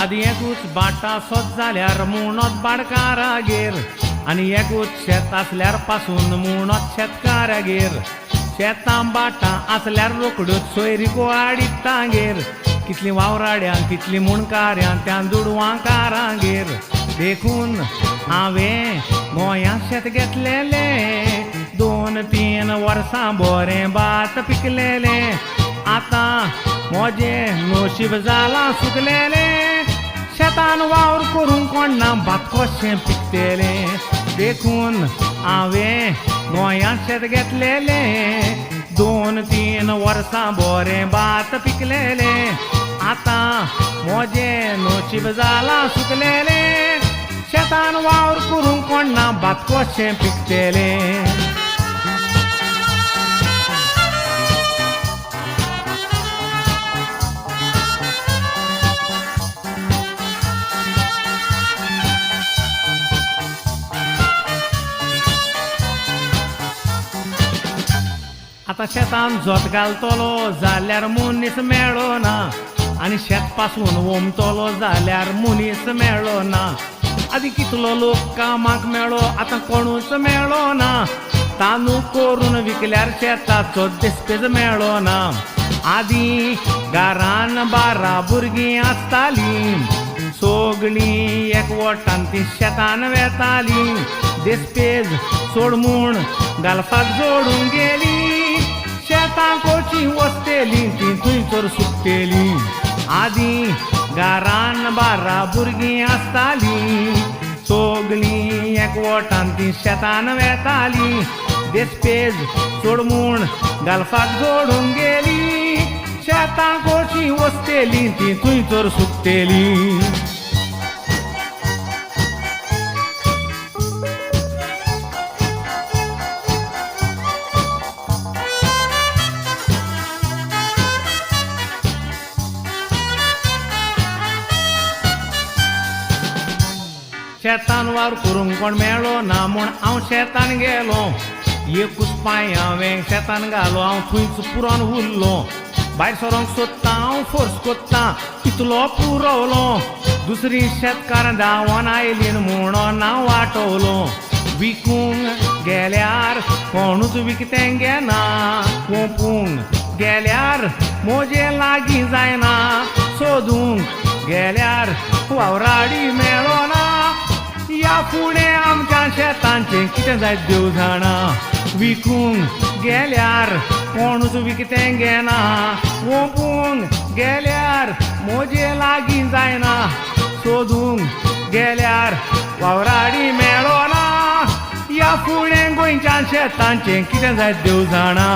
आदी एकूच बाटा सोद जाल्यार मुणोत बाडकारागेर आनी एकूच शेत आसल्यार पासून मुणोत शेतकारागेर शेतां बाटां आसल्यार रोकडूच सोयरी गोवाडीत तांगेर कितलीं वावराड्यां कितलीं मुणकाऱ्यां त्या दुडवांकारांगेर देखून हांवें गोंयांत शेत घेतलेलें 2-3 वर्सां बरें भात पिकलेलें आतां म्हजें नशीब जालां सुकलेलें शेतान वावर करूंक कोण ना भात कशें पिकतेलें देखून हांवें गोंयांत शेत घेतलेलें 2-3 वर्सां बरें भात पिकलेलें आतां म्हजें नशीब जालां सुकलेलें शेतान वावर करूंक कोण ना भात कशें पिकतेलें आतां शेतान जोत घालतलो जाल्यार मनीस मेळ्ळो ना आनी शेत पासून वोमतलो जाल्यार मनीस मेळ्ळो ना आदी कितलो लोक कामाक मेळ्ळो आतां कोणूच मेळ्ळो ना तांदूळ करून विकल्यार शेताचो देस्पेज मेळ्ळो ना आदी घरान 12 भुरगीं आसतालीं सगळीं एकवटान तीं शेतान वेतालीं देस्पेज सोड म्हूण घालपाक जोडून गेलीं शेतां कोची वचतेलीं तीं थंयसर सुकतेलीं आदी घरान 12 भुरगीं आसतालीं सगळीं एकवटान तीं शेतान वेतालीं देस्पेज सोड म्हूण घालपाक जोडून गेलीं शेतां कोची वचतेलीं तीं थंयसर सुकतेलीं शेतान वावर करूंक कोण मेळ्ळो ना म्हूण हांव शेतान गेलो एकूच पांय हांवें शेतान घालो हांव थंयच पुरोन उरलो भायर सरोंक सोदता हांव फोर्स कोत्ता कितलो पुरवलो दुसरी शेतकार धांवोन आयलीं म्हणून हांव वाटवलो विकूंक गेल्यार कोणूच विकतें घेना कोंपूंक गेल्यार म्हजे लागीं जायना सोदूंक गेल्यार वावराडी मेळो ना या फुडें आमच्या शेतांचें कितें जायत देव जाणा विकूंक गेल्यार कोणूच विकतें घेना ओपूंक गेल्यार म्हजे लागीं जायना सोदूंक गेल्यार वावराडी मेळो ना या फुडें गोंयच्या शेतांचें कितें जायत देव जाणा